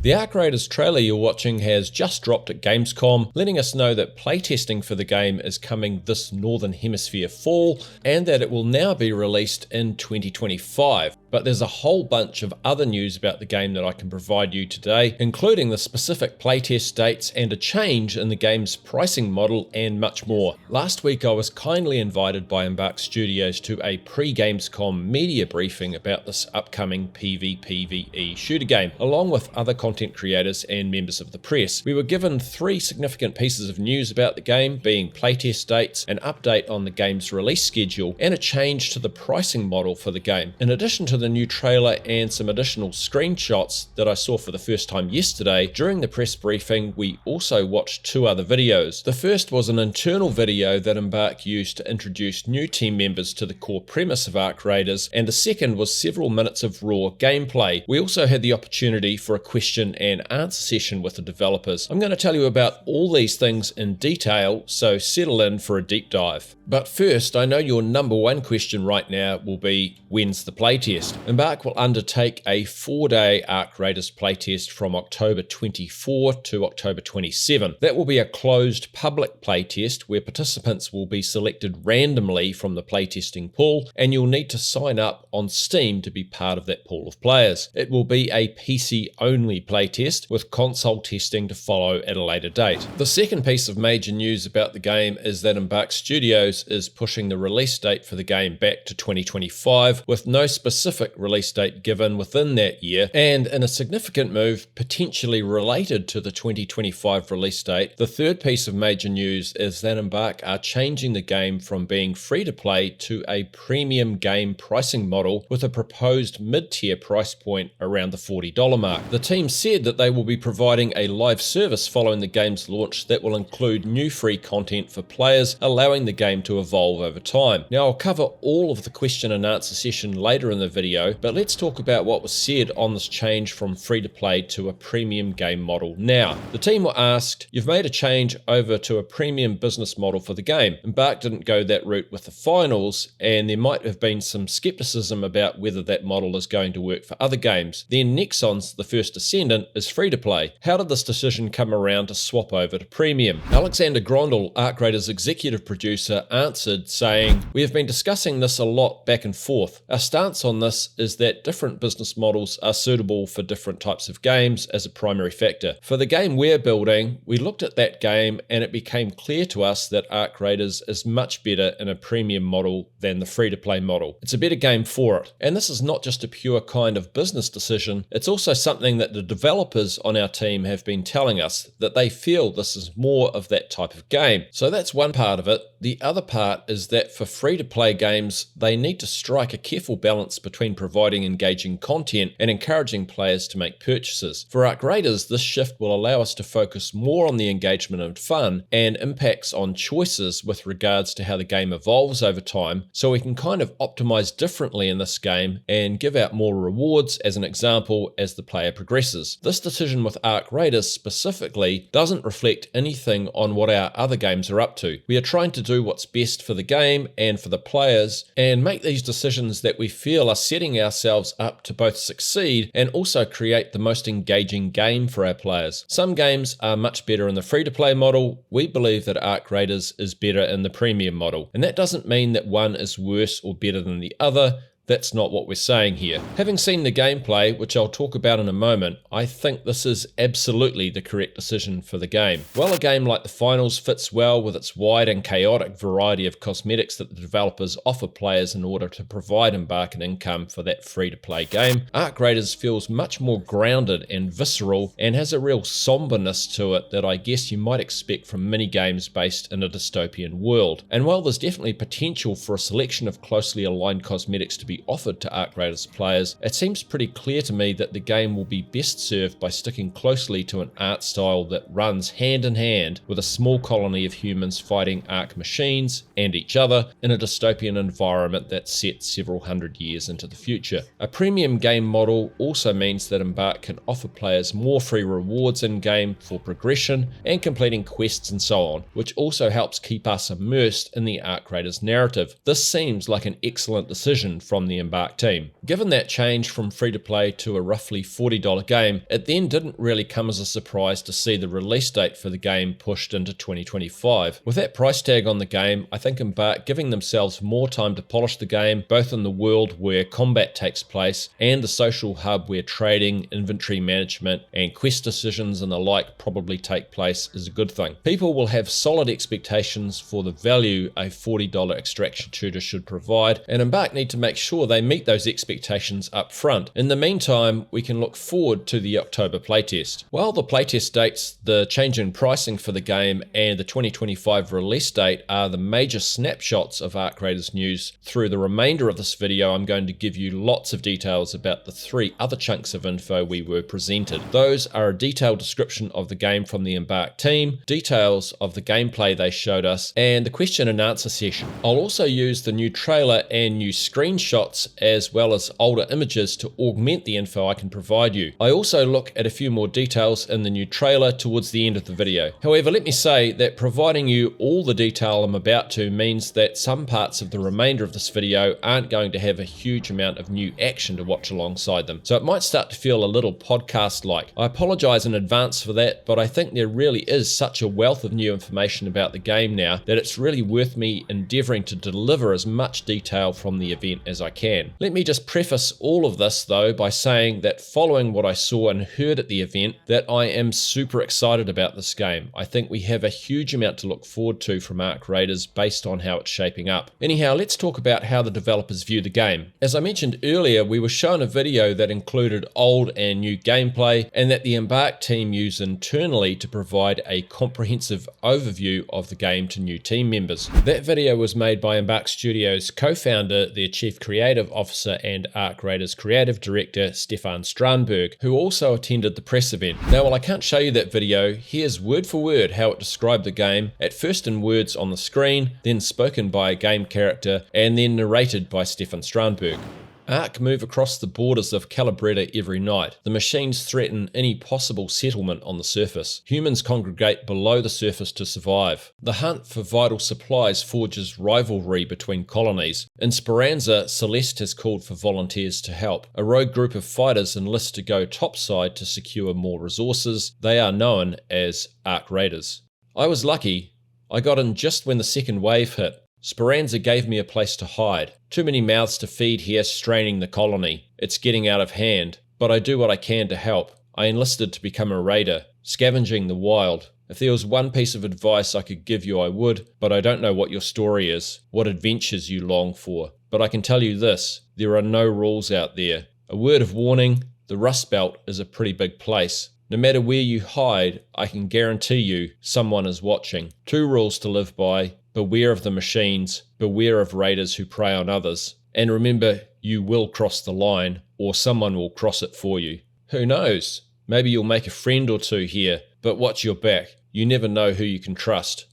The Ark Raiders trailer you're watching has just dropped at Gamescom, letting us know that playtesting for the game is coming this Northern Hemisphere fall, and that it will now be released in 2025. But there's a whole bunch of other news about the game that I can provide you today, including the specific playtest dates and a change in the game's pricing model and much more. Last week I was kindly invited by Embark Studios to a pre-Gamescom media briefing about this upcoming PvPvE shooter game, along with other content creators and members of the press. We were given 3 significant pieces of news about the game, being playtest dates, an update on the game's release schedule, and a change to the pricing model for the game. In addition to the new trailer and some additional screenshots that I saw for the first time yesterday, during the press briefing we also watched 2 other videos. The first was an internal video that Embark used to introduce new team members to the core premise of Ark Raiders, and the second was several minutes of raw gameplay. We also had the opportunity for a question and answer session with the developers. I'm going to tell you about all these things in detail, so settle in for a deep dive. But first, I know your number one question right now will be, when's the playtest? Embark will undertake a 4-day Ark Raiders playtest from October 24 to October 27. That will be a closed public playtest where participants will be selected randomly from the playtesting pool, and you'll need to sign up on Steam to be part of that pool of players. It will be a PC-only playtest with console testing to follow at a later date. The second piece of major news about the game is that Embark Studios is pushing the release date for the game back to 2025, with no specific release date given within that year, and in a significant move potentially related to the 2025 release date, the third piece of major news is that Embark are changing the game from being free-to-play to a premium game pricing model with a proposed mid-tier price point around the $40 mark. The team said that they will be providing a live service following the game's launch that will include new free content for players, allowing the game to evolve over time. Now, I'll cover all of the question and answer session later in the video, but let's talk about what was said on this change from free-to-play to a premium game model now. The team were asked, "You've made a change over to a premium business model for the game. Embark didn't go that route with the finals, and there might have been some skepticism about whether that model is going to work for other games. Then Nexon's The First Descendant is free-to-play. How did this decision come around to swap over to premium?" Alexander Grondel, Ark Raiders executive producer, answered saying, "We have been discussing this a lot back and forth. Our stance on this is that different business models are suitable for different types of games as a primary factor. For the game we're building, we looked at that game and it became clear to us that Ark Raiders is much better in a premium model than the free-to-play model. It's a better game for it. And this is not just a pure kind of business decision, it's also something that the developers on our team have been telling us, that they feel this is more of that type of game." So that's one part of it. The other part is that for free-to-play games, they need to strike a careful balance between providing engaging content and encouraging players to make purchases. For Ark Raiders, this shift will allow us to focus more on the engagement and fun and impacts on choices with regards to how the game evolves over time, so we can kind of optimize differently in this game and give out more rewards, as an example, as the player progresses. This decision with Ark Raiders specifically doesn't reflect anything on what our other games are up to. We are trying to do what's best for the game and for the players, and make these decisions that we feel are setting ourselves up to both succeed and also create the most engaging game for our players. Some games are much better in the free-to-play model. We believe that Ark Raiders is better in the premium model, and that doesn't mean that one is worse or better than the other. That's not what we're saying here. Having seen the gameplay, which I'll talk about in a moment, I think this is absolutely the correct decision for the game. While a game like the finals fits well with its wide and chaotic variety of cosmetics that the developers offer players in order to provide Embark an income for that free-to-play game, Ark Raiders feels much more grounded and visceral and has a real somberness to it that I guess you might expect from mini-games based in a dystopian world. And while there's definitely potential for a selection of closely aligned cosmetics to be offered to Ark Raiders players, it seems pretty clear to me that the game will be best served by sticking closely to an art style that runs hand in hand with a small colony of humans fighting Ark machines and each other in a dystopian environment that's set several hundred years into the future. A premium game model also means that Embark can offer players more free rewards in-game for progression and completing quests and so on, which also helps keep us immersed in the Ark Raiders narrative. This seems like an excellent decision from from the Embark team. Given that change from free-to-play to a roughly $40 game, it then didn't really come as a surprise to see the release date for the game pushed into 2025. With that price tag on the game, I think Embark giving themselves more time to polish the game, both in the world where combat takes place and the social hub where trading, inventory management, and quest decisions and the like probably take place, is a good thing. People will have solid expectations for the value a $40 extraction shooter should provide, and Embark need to make sure they meet those expectations up front. In the meantime, we can look forward to the October playtest. While the playtest dates, the change in pricing for the game, and the 2025 release date are the major snapshots of Arc Raiders news, through the remainder of this video I'm going to give you lots of details about the 3 other chunks of info we were presented. Those are a detailed description of the game from the Embark team, details of the gameplay they showed us, and the question and answer session. I'll also use the new trailer and new screenshots as well as older images to augment the info I can provide you. I also look at a few more details in the new trailer towards the end of the video. However, let me say that providing you all the detail I'm about to means that some parts of the remainder of this video aren't going to have a huge amount of new action to watch alongside them, so it might start to feel a little podcast-like. I apologize in advance for that, but I think there really is such a wealth of new information about the game now that it's really worth me endeavoring to deliver as much detail from the event as I can. Let me just preface all of this though by saying that following what I saw and heard at the event, that I am super excited about this game. I think we have a huge amount to look forward to from Arc Raiders based on how it's shaping up. Anyhow, let's talk about how the developers view the game. As I mentioned earlier, we were shown a video that included old and new gameplay, and that the Embark team use internally to provide a comprehensive overview of the game to new team members. That video was made by Embark Studios co-founder, their chief creative officer and Arc Raiders creative director Stefan Strandberg, who also attended the press event. Now, while I can't show you that video, here's word for word how it described the game, at first in words on the screen, then spoken by a game character, and then narrated by Stefan Strandberg. Ark move across the borders of Calabretta every night. The machines threaten any possible settlement on the surface. Humans congregate below the surface to survive. The hunt for vital supplies forges rivalry between colonies. In Speranza, Celeste has called for volunteers to help. A rogue group of fighters enlist to go topside to secure more resources. They are known as Arc Raiders. I was lucky. I got in just when the second wave hit. Speranza gave me a place to hide. Too many mouths to feed here, straining the colony. It's getting out of hand, but I do what I can to help. I enlisted to become a raider, scavenging the wild. If there was one piece of advice I could give you, I would, but I don't know what your story is, what adventures you long for. But I can tell you this, there are no rules out there. A word of warning, the Rust Belt is a pretty big place. No matter where you hide, I can guarantee you someone is watching. 2 rules to live by. Beware of the machines, beware of raiders who prey on others, and remember, you will cross the line, or someone will cross it for you. Who knows? Maybe you'll make a friend or 2 here, but watch your back. You never know who you can trust.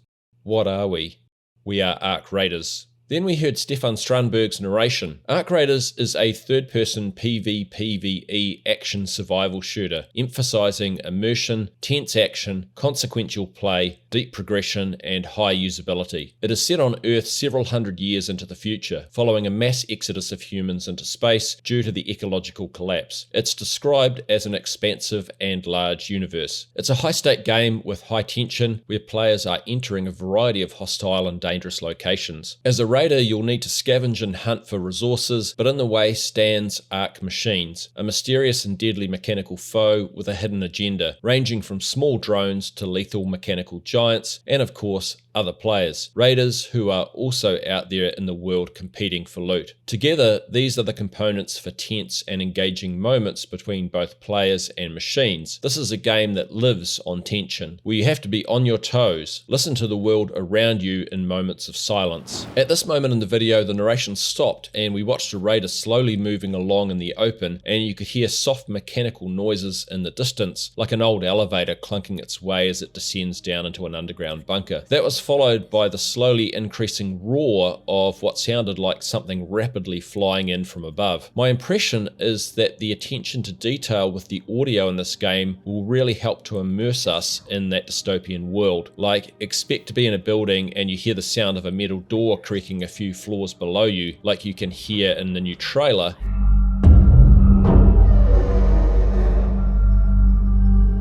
What are we? We are Arc Raiders. Then we heard Stefan Strandberg's narration. Arc Raiders is a third-person PvPvE action survival shooter, emphasizing immersion, tense action, consequential play, deep progression, and high usability. It is set on Earth several hundred years into the future, following a mass exodus of humans into space due to the ecological collapse. It's described as an expansive and large universe. It's a high-stake game with high tension, where players are entering a variety of hostile and dangerous locations. As a raider, you'll need to scavenge and hunt for resources, but in the way stands Arc Machines, a mysterious and deadly mechanical foe with a hidden agenda, ranging from small drones to lethal mechanical giants, and of course, other players, raiders who are also out there in the world competing for loot. Together, these are the components for tense and engaging moments between both players and machines. This is a game that lives on tension, where you have to be on your toes, listen to the world around you in moments of silence. At this moment in the video, the narration stopped and we watched a raider slowly moving along in the open, and you could hear soft mechanical noises in the distance, like an old elevator clunking its way as it descends down into an underground bunker. That was followed by the slowly increasing roar of what sounded like something rapidly flying in from above. My impression is that the attention to detail with the audio in this game will really help to immerse us in that dystopian world. Like, expect to be in a building and you hear the sound of a metal door creaking lurking a few floors below you, like you can hear in the new trailer.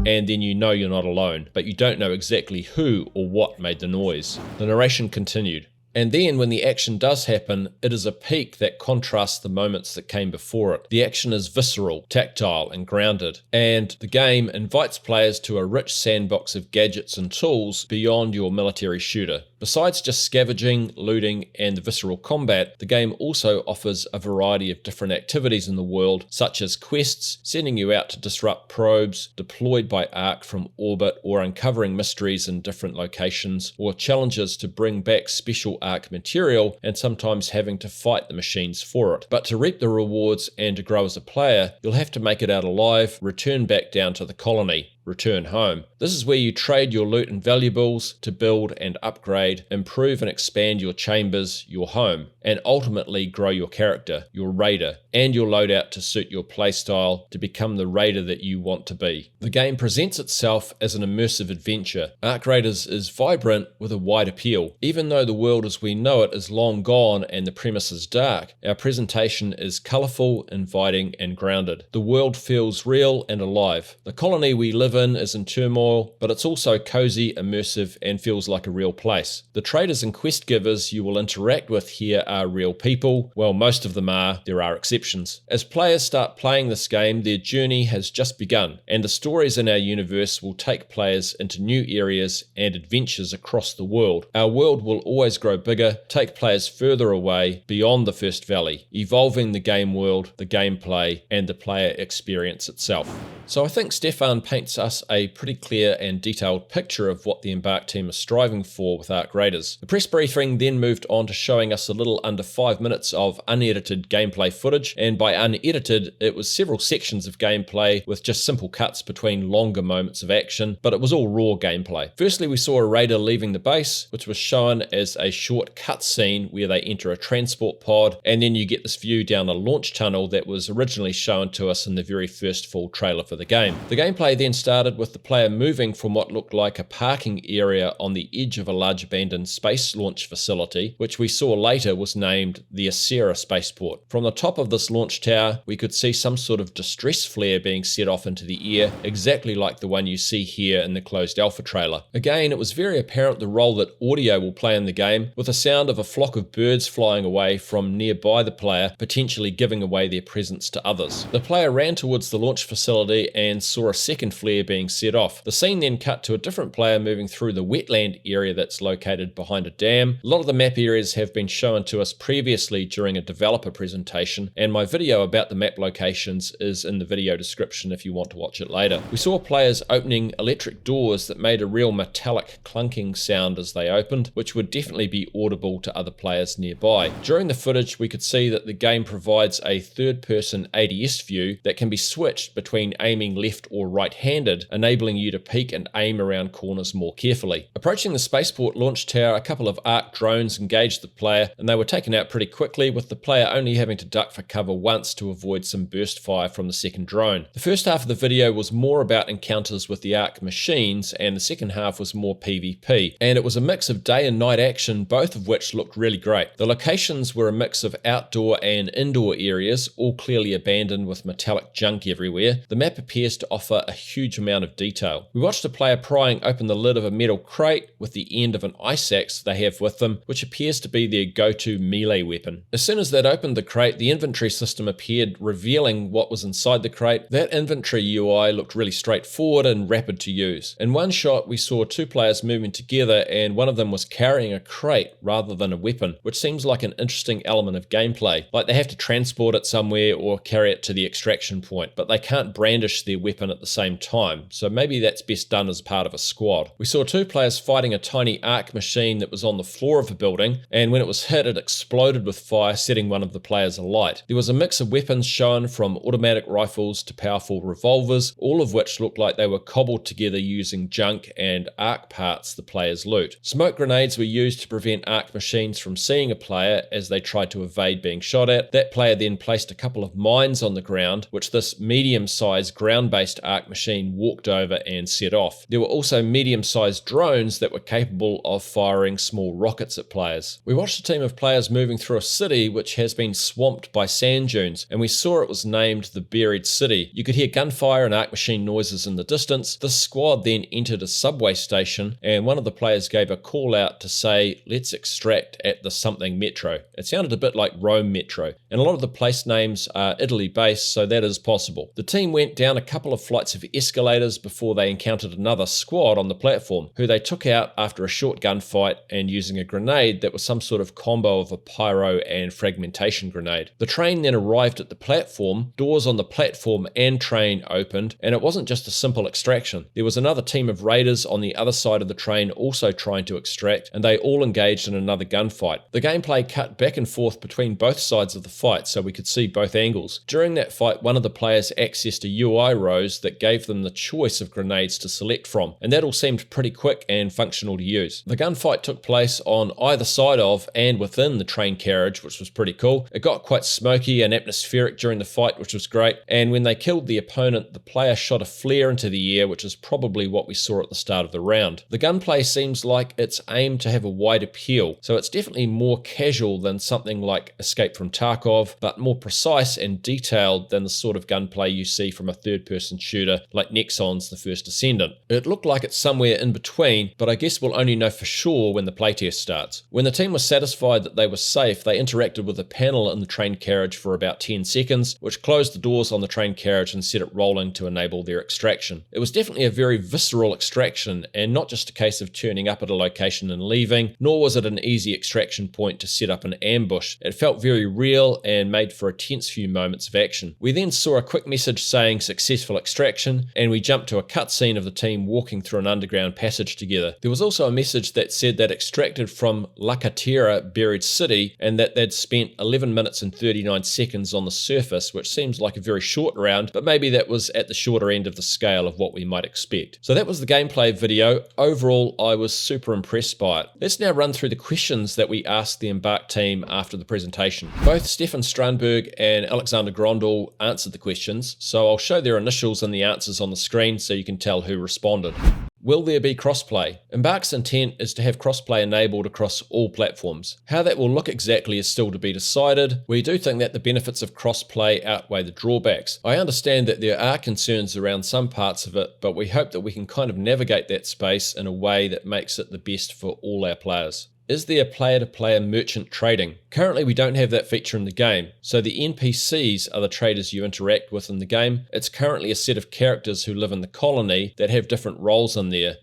And then you know you're not alone, but you don't know exactly who or what made the noise. The narration continued. And then when the action does happen, it is a peak that contrasts the moments that came before it. The action is visceral, tactile, and grounded. And the game invites players to a rich sandbox of gadgets and tools beyond your military shooter. Besides just scavenging, looting, and the visceral combat, the game also offers a variety of different activities in the world, such as quests, sending you out to disrupt probes, deployed by Ark from orbit, or uncovering mysteries in different locations, or challenges to bring back special Ark material, and sometimes having to fight the machines for it. But to reap the rewards and to grow as a player, you'll have to make it out alive, return back down to the colony, return home. This is where you trade your loot and valuables to build and upgrade, improve and expand your chambers, your home, and ultimately grow your character, your raider, and your loadout to suit your playstyle to become the raider that you want to be. The game presents itself as an immersive adventure. Ark Raiders is vibrant with a wide appeal. Even though the world as we know it is long gone and the premise is dark, our presentation is colourful, inviting, and grounded. The world feels real and alive. The colony we live in is in turmoil, but it's also cozy, immersive, and feels like a real place. The traders and quest givers you will interact with here are real people. Well, most of them are. There are exceptions. As players start playing this game, their journey has just begun, and the stories in our universe will take players into new areas and adventures across the world. Our world will always grow bigger, take players further away, beyond the first valley, evolving the game world, the gameplay, and the player experience itself. So I think Stefan paints us a pretty clear and detailed picture of what the Embark team is striving for with Ark Raiders. The press briefing then moved on to showing us a little under 5 minutes of unedited gameplay footage, and by unedited, it was several sections of gameplay with just simple cuts between longer moments of action, but it was all raw gameplay. Firstly, we saw a raider leaving the base, which was shown as a short cutscene where they enter a transport pod, and then you get this view down a launch tunnel that was originally shown to us in the very first full trailer for the game. The gameplay then started with the player moving from what looked like a parking area on the edge of a large abandoned space launch facility, which we saw later was named the Acera spaceport. From the top of this launch tower, we could see some sort of distress flare being set off into the air, exactly like the one you see here in the closed alpha trailer. Again, it was very apparent the role that audio will play in the game, with the sound of a flock of birds flying away from nearby the player, potentially giving away their presence to others. The player ran towards the launch facility and saw a second flare being set off. The scene then cut to a different player moving through the wetland area that's located behind a dam. A lot of the map areas have been shown to us previously during a developer presentation, and my video about the map locations is in the video description if you want to watch it later. We saw players opening electric doors that made a real metallic clunking sound as they opened, which would definitely be audible to other players nearby. During the footage, we could see that the game provides a third-person ADS view that can be switched between aiming left or right-handed, enabling you to peek and aim around corners more carefully. Approaching the spaceport launch tower, a couple of Ark drones engaged the player, and they were taken out pretty quickly, with the player only having to duck for cover once to avoid some burst fire from the second drone. The first half of the video was more about encounters with the Ark machines, and the second half was more PvP, and it was a mix of day and night action, both of which looked really great. The locations were a mix of outdoor and indoor areas, all clearly abandoned with metallic junk everywhere. The map appears to offer a huge amount of detail. We watched a player prying open the lid of a metal crate with the end of an ice axe they have with them, which appears to be their go-to melee weapon. As soon as they'd opened the crate, the inventory system appeared, revealing what was inside the crate. That inventory UI looked really straightforward and rapid to use. In one shot, we saw two players moving together, and one of them was carrying a crate rather than a weapon, which seems like an interesting element of gameplay. Like they have to transport it somewhere or carry it to the extraction point, but they can't brandish their weapon at the same time, so maybe that's best done as part of a squad. We saw two players fighting a tiny Ark machine that was on the floor of a building, and when it was hit, it exploded with fire, setting one of the players alight. There was a mix of weapons shown, from automatic rifles to powerful revolvers, all of which looked like they were cobbled together using junk and Ark parts the players loot. Smoke grenades were used to prevent Ark machines from seeing a player as they tried to evade being shot at. That player then placed a couple of mines on the ground, which this medium-sized ground-based Arc machine walked over and set off. There were also medium-sized drones that were capable of firing small rockets at players. We watched a team of players moving through a city which has been swamped by sand dunes, and we saw it was named the Buried City. You could hear gunfire and Arc machine noises in the distance. This squad then entered a subway station, and one of the players gave a call out to say, "Let's extract at the something metro." It sounded a bit like Rome Metro, and a lot of the place names are Italy-based, so that is possible. The team went down a couple of flights of escalators before they encountered another squad on the platform, who they took out after a short gunfight and using a grenade that was some sort of combo of a pyro and fragmentation grenade. The train then arrived at the platform, doors on the platform and train opened, and it wasn't just a simple extraction. There was another team of raiders on the other side of the train also trying to extract, and they all engaged in another gunfight. The gameplay cut back and forth between both sides of the fight so we could see both angles. During that fight, one of the players accessed a UI rose that gave them the choice of grenades to select from, and that all seemed pretty quick and functional to use. The gunfight took place on either side of and within the train carriage, which was pretty cool. It got quite smoky and atmospheric during the fight, which was great, and when they killed the opponent, the player shot a flare into the air, which is probably what we saw at the start of the round. The gunplay seems like it's aimed to have a wide appeal, so it's definitely more casual than something like Escape from Tarkov, but more precise and detailed than the sort of gunplay you see from a third-person shooter like Nexon's The First Descendant. It looked like it's somewhere in between, but I guess we'll only know for sure when the playtest starts. When the team was satisfied that they were safe, they interacted with a panel in the train carriage for about 10 seconds, which closed the doors on the train carriage and set it rolling to enable their extraction. It was definitely a very visceral extraction, and not just a case of turning up at a location and leaving, nor was it an easy extraction point to set up an ambush. It felt very real and made for a tense few moments of action. We then saw a quick message saying successful extraction, and we jumped to a cutscene of the team walking through an underground passage together. There was also a message that said they'd extracted from La Catera Buried City and that they'd spent 11 minutes and 39 seconds on the surface, which seems like a very short round, but maybe that was at the shorter end of the scale of what we might expect. So that was the gameplay video. Overall, I was super impressed by it. Let's now run through the questions that we asked the Embark team after the presentation. Both Stefan Strandberg and Alexander Grondel answered the questions, so I'll show their initials and the answers on the screen so you can tell who responded. Will there be crossplay? Embark's intent is to have crossplay enabled across all platforms. How that will look exactly is still to be decided. We do think that the benefits of crossplay outweigh the drawbacks. I understand that there are concerns around some parts of it, but we hope that we can kind of navigate that space in a way that makes it the best for all our players. Is there player-to-player merchant trading? Currently, we don't have that feature in the game, so the NPCs are the traders you interact with in the game. It's currently a set of characters who live in the colony that have different roles in there.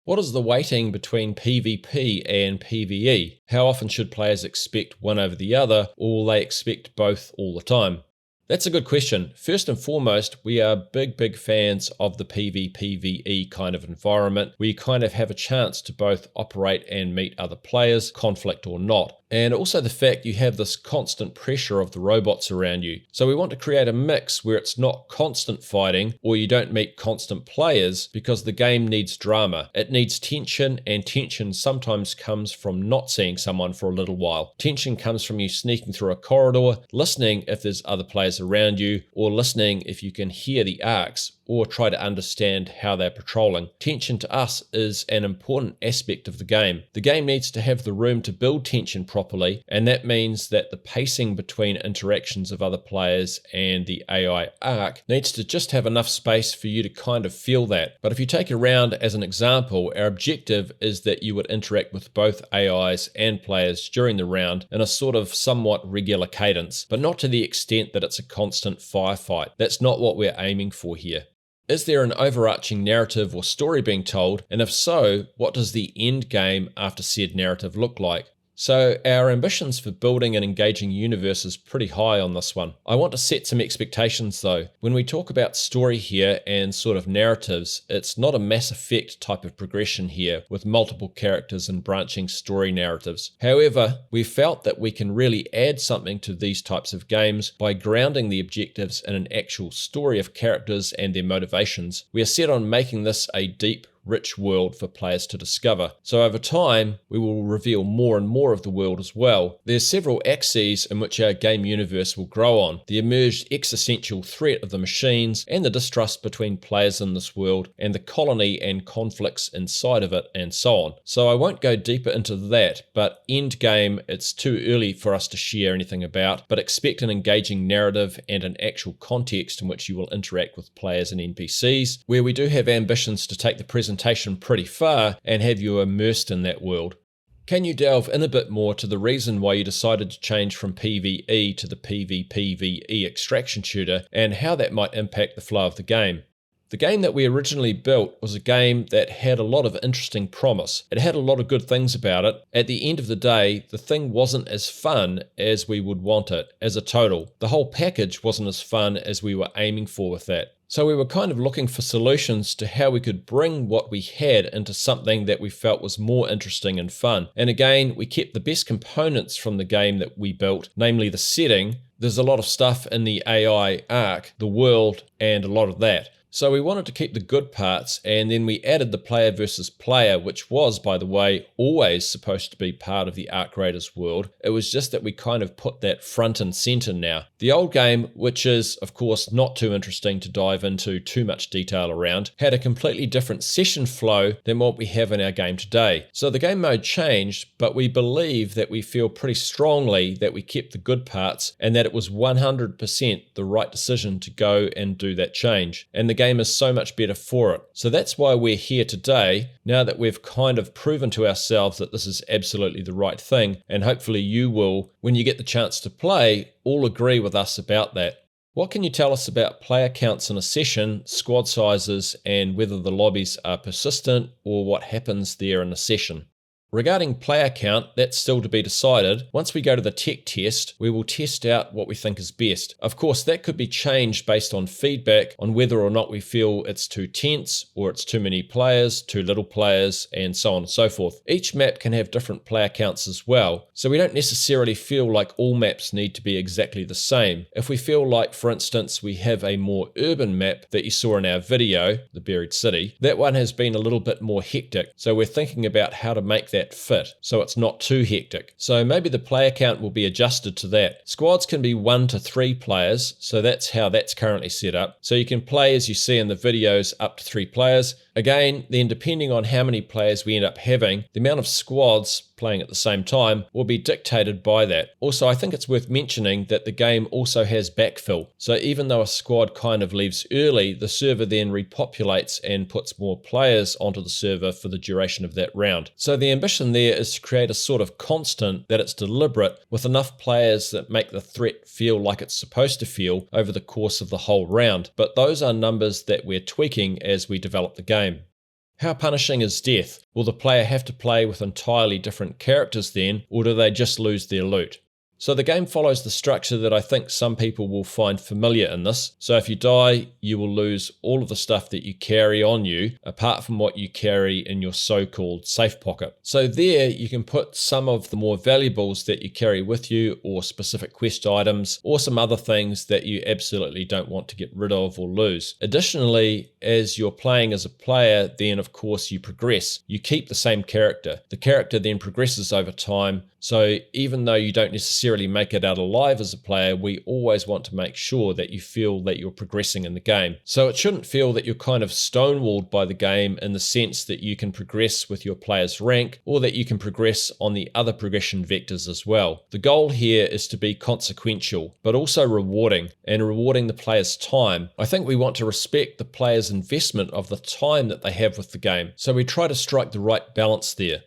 What is the weighting between PvP and PvE? How often should players expect one over the other, or will they expect both all the time? That's a good question. First and foremost, we are big fans of the PvPvE kind of environment, where you kind of have a chance to both operate and meet other players, conflict or not. And also the fact you have this constant pressure of the robots around you. So we want to create a mix where it's not constant fighting or you don't meet constant players, because the game needs drama. It needs tension, and tension sometimes comes from not seeing someone for a little while. Tension comes from you sneaking through a corridor, listening if there's other players around you, or listening if you can hear the arcs, or try to understand how they're patrolling. Tension to us is an important aspect of the game. The game needs to have the room to build tension properly, and that means that the pacing between interactions of other players and the AI arc needs to just have enough space for you to kind of feel that. But if you take a round as an example, our objective is that you would interact with both AIs and players during the round in a sort of somewhat regular cadence, but not to the extent that it's a constant firefight. That's not what we're aiming for here. Is there an overarching narrative or story being told? And if so, what does the end game after said narrative look like? So our ambitions for building an engaging universe is pretty high on this one. I want to set some expectations though. When we talk about story here and sort of narratives, it's not a Mass Effect type of progression here with multiple characters and branching story narratives. However, we felt that we can really add something to these types of games by grounding the objectives in an actual story of characters and their motivations. We are set on making this a deep, rich world for players to discover. So over time, we will reveal more and more of the world as well. There's several axes in which our game universe will grow on: the emerged existential threat of the machines, and the distrust between players in this world, and the colony and conflicts inside of it, and so on. So I won't go deeper into that, but endgame, it's too early for us to share anything about, but expect an engaging narrative and an actual context in which you will interact with players and NPCs, where we do have ambitions to take the presentation pretty far and have you immersed in that world. Can you delve in a bit more to the reason why you decided to change from PvE to the PvPvE extraction shooter, and how that might impact the flow of the game? The game that we originally built was a game that had a lot of interesting promise. It had a lot of good things about it. At the end of the day, the thing wasn't as fun as we would want it as a total. The whole package wasn't as fun as we were aiming for with that. So we were kind of looking for solutions to how we could bring what we had into something that we felt was more interesting and fun. And again, we kept the best components from the game that we built, namely the setting. There's a lot of stuff in the AI arc, the world, and a lot of that. So we wanted to keep the good parts, and then we added the player versus player, which was, by the way, always supposed to be part of the Arc Raiders world. It was just that we kind of put that front and center now. The old game, which is, of course, not too interesting to dive into too much detail around, had a completely different session flow than what we have in our game today. So the game mode changed, but we believe that we feel pretty strongly that we kept the good parts and that it was 100% the right decision to go and do that change. And the game is so much better for it. So that's why we're here today, now that we've kind of proven to ourselves that this is absolutely the right thing, and hopefully you will, when you get the chance to play, all agree with us about that. What can you tell us about player counts in a session, squad sizes, and whether the lobbies are persistent or what happens there in a session? Regarding player count, that's still to be decided. Once we go to the tech test, we will test out what we think is best. Of course, that could be changed based on feedback on whether or not we feel it's too tense, or it's too many players, too little players, and so on and so forth. Each map can have different player counts as well, so we don't necessarily feel like all maps need to be exactly the same. If we feel like, for instance, we have a more urban map that you saw in our video, the Buried City, that one has been a little bit more hectic, so we're thinking about how to make that fit so it's not too hectic. So maybe the player count will be adjusted to that. Squads can be 1 to 3 players, so that's how that's currently set up. So you can play, as you see in the videos, up to 3 players. Again, then depending on how many players we end up having, the amount of squads playing at the same time will be dictated by that. Also, I think it's worth mentioning that the game also has backfill. So even though a squad kind of leaves early, the server then repopulates and puts more players onto the server for the duration of that round. So the ambition there is to create a sort of constant that it's deliberate, with enough players that make the threat feel like it's supposed to feel over the course of the whole round. But those are numbers that we're tweaking as we develop the game. How punishing is death? Will the player have to play with entirely different characters then, or do they just lose their loot? So the game follows the structure that I think some people will find familiar in this. So if you die, you will lose all of the stuff that you carry on you, apart from what you carry in your so-called safe pocket. So there you can put some of the more valuables that you carry with you, or specific quest items, or some other things that you absolutely don't want to get rid of or lose. Additionally, as you're playing as a player, then of course you progress. You keep the same character. The character then progresses over time. So even though you don't necessarily make it out alive as a player, we always want to make sure that you feel that you're progressing in the game. So it shouldn't feel that you're kind of stonewalled by the game, in the sense that you can progress with your player's rank, or that you can progress on the other progression vectors as well. The goal here is to be consequential, but also rewarding, and rewarding the player's time. I think we want to respect the player's investment of the time that they have with the game. So we try to strike the right balance there.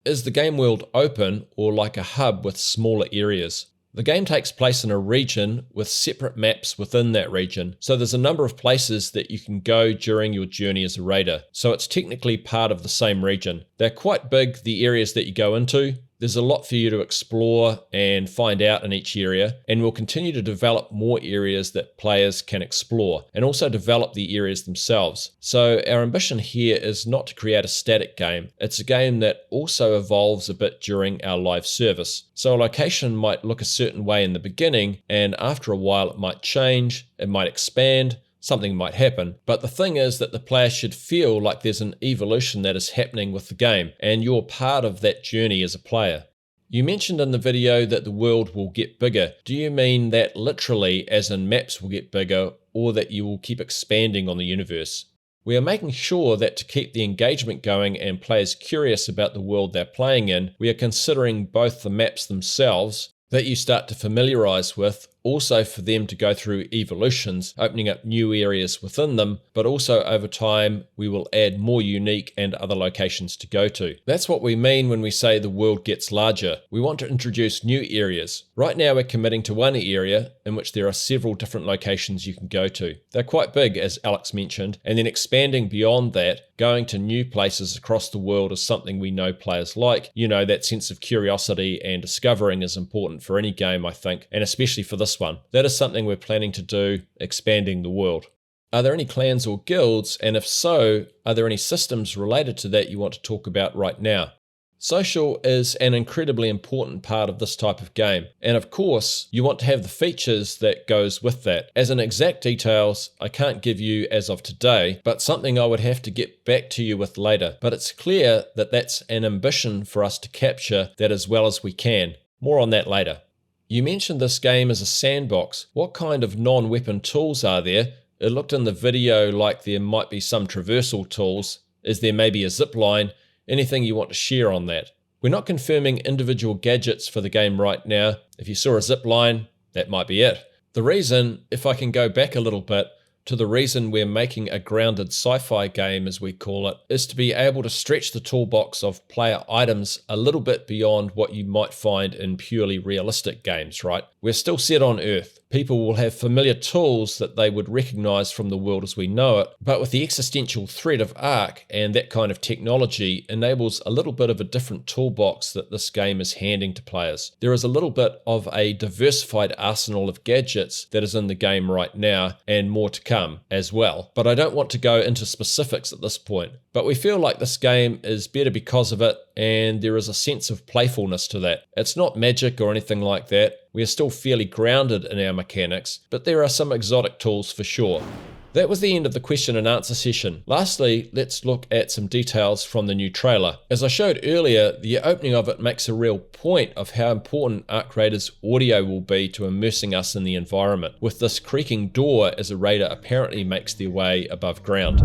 Is the game world open, or like a hub with smaller areas? The game takes place in a region with separate maps within that region, so there's a number of places that you can go during your journey as a raider, so it's technically part of the same region. They're quite big, the areas that you go into. There's a lot for you to explore and find out in each area, and we'll continue to develop more areas that players can explore, and also develop the areas themselves. So our ambition here is not to create a static game. It's a game that also evolves a bit during our live service. So a location might look a certain way in the beginning, and after a while it might change, it might expand. something might happen. But the thing is that the player should feel like there's an evolution that is happening with the game, and you're part of that journey as a player. You mentioned in the video that the world will get bigger. Do you mean that literally, as in maps will get bigger, or that you will keep expanding on the universe? We are making sure that to keep the engagement going and players curious about the world they're playing in, we are considering both the maps themselves that you start to familiarize with, also for them to go through evolutions, opening up new areas within them, but also over time we will add more unique and other locations to go to. That's what we mean when we say the world gets larger. We want to introduce new areas. Right now we're committing to one area in which there are several different locations you can go to. They're quite big, as Alex mentioned, and then expanding beyond that, going to new places across the world is something we know players like. You know, that sense of curiosity and discovering is important for any game, I think, and especially for this one. That is something we're planning to do, expanding the world. Are there any clans or guilds? And if so, are there any systems related to that you want to talk about right now? Social is an incredibly important part of this type of game. And of course, you want to have the features that goes with that. As in exact details, I can't give you as of today, but something I would have to get back to you with later. But it's clear that that's an ambition for us to capture that as well as we can. More on that later. You mentioned this game as a sandbox. What kind of non-weapon tools are there? It looked in the video like there might be some traversal tools. Is there maybe a zip line? Anything you want to share on that? We're not confirming individual gadgets for the game right now. If you saw a zip line, that might be it. The reason, if I can go back a little bit, to the reason we're making a grounded sci-fi game, as we call it, is to be able to stretch the toolbox of player items a little bit beyond what you might find in purely realistic games, right? We're still set on Earth. People will have familiar tools that they would recognize from the world as we know it, but with the existential threat of Ark and that kind of technology enables a little bit of a different toolbox that this game is handing to players. There is a little bit of a diversified arsenal of gadgets that is in the game right now, and more to come as well. But I don't want to go into specifics at this point. But we feel like this game is better because of it, and there is a sense of playfulness to that. It's not magic or anything like that. We are still fairly grounded in our mechanics, but there are some exotic tools for sure. That was the end of the question and answer session. Lastly, let's look at some details from the new trailer. As I showed earlier, the opening of it makes a real point of how important Ark Raider's audio will be to immersing us in the environment, with this creaking door as a raider apparently makes their way above ground.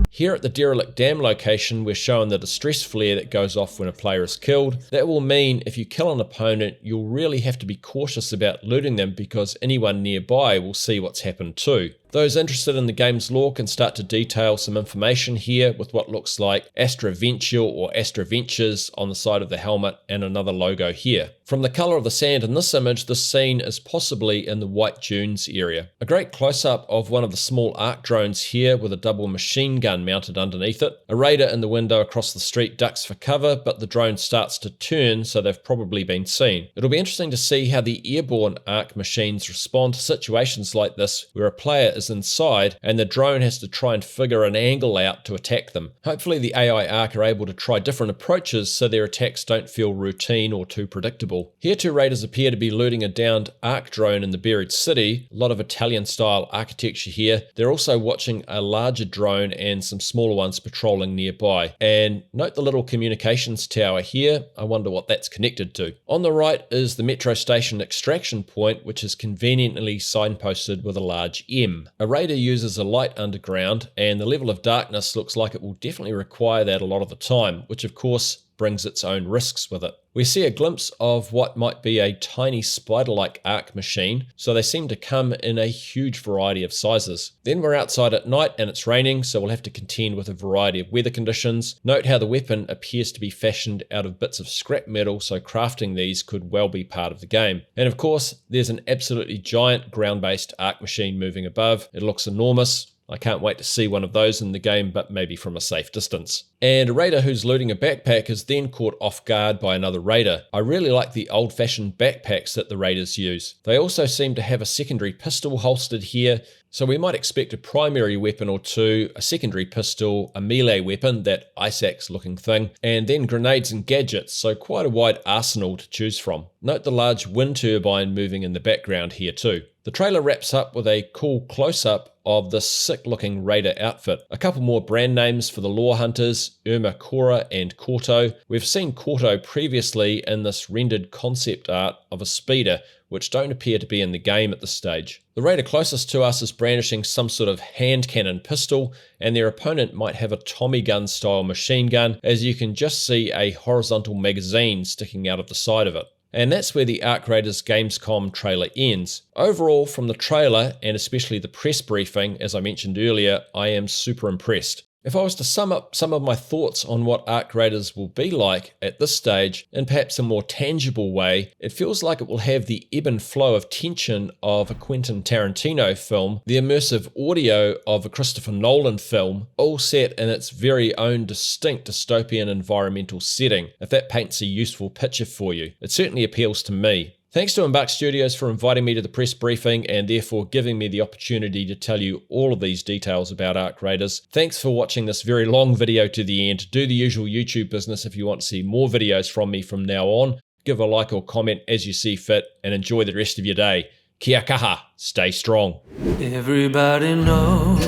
Here at the derelict dam location, we're shown the distress flare that goes off when a player is killed. That will mean if you kill an opponent, you'll really have to be cautious about looting them because anyone nearby will see what's happened too. Those interested in the game's lore can start to detail some information here with what looks like Astra Venture or Astra Ventures on the side of the helmet and another logo here. From the colour of the sand in this image, this scene is possibly in the White Dunes area. A great close-up of one of the small Ark drones here with a double machine gun mounted underneath it. A raider in the window across the street ducks for cover, but the drone starts to turn, so they've probably been seen. It'll be interesting to see how the airborne Ark machines respond to situations like this where a player is inside and the drone has to try and figure an angle out to attack them. Hopefully the AI Ark are able to try different approaches so their attacks don't feel routine or too predictable. Here two raiders appear to be looting a downed Ark drone in the buried city. A lot of Italian style architecture here. They're also watching a larger drone and some smaller ones patrolling nearby. And note the little communications tower here. I wonder what that's connected to. On the right is the metro station extraction point, which is conveniently signposted with a large M. A raider uses a light underground, and the level of darkness looks like it will definitely require that a lot of the time, which of course brings its own risks with it. We see a glimpse of what might be a tiny spider-like Ark machine, so they seem to come in a huge variety of sizes. Then we're outside at night and it's raining, so we'll have to contend with a variety of weather conditions. Note how the weapon appears to be fashioned out of bits of scrap metal, so crafting these could well be part of the game. And of course, there's an absolutely giant ground-based Ark machine moving above. It looks enormous. I can't wait to see one of those in the game, but maybe from a safe distance. And a raider who's looting a backpack is then caught off guard by another raider. I really like the old-fashioned backpacks that the raiders use. They also seem to have a secondary pistol holstered here, so we might expect a primary weapon or two, a secondary pistol, a melee weapon, that ice axe looking thing, and then grenades and gadgets, so quite a wide arsenal to choose from. Note the large wind turbine moving in the background here too. The trailer wraps up with a cool close-up of this sick-looking raider outfit. A couple more brand names for the lore hunters, Irma Cora and Corto. We've seen Corto previously in this rendered concept art of a speeder, which don't appear to be in the game at this stage. The raider closest to us is brandishing some sort of hand cannon pistol, and their opponent might have a Tommy gun style machine gun, as you can just see a horizontal magazine sticking out of the side of it. And that's where the Ark Raiders Gamescom trailer ends. Overall, from the trailer, and especially the press briefing, as I mentioned earlier, I am super impressed. If I was to sum up some of my thoughts on what Ark Raiders will be like at this stage, in perhaps a more tangible way, it feels like it will have the ebb and flow of tension of a Quentin Tarantino film, the immersive audio of a Christopher Nolan film, all set in its very own distinct dystopian environmental setting. If that paints a useful picture for you, it certainly appeals to me. Thanks to Embark Studios for inviting me to the press briefing and therefore giving me the opportunity to tell you all of these details about Ark Raiders. Thanks for watching this very long video to the end. Do the usual YouTube business if you want to see more videos from me from now on. Give a like or comment as you see fit, and enjoy the rest of your day. Kia kaha, stay strong. Everybody knows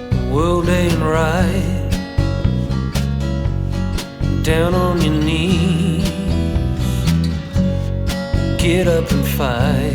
the world ain't right. Down on your knees, get up and fight.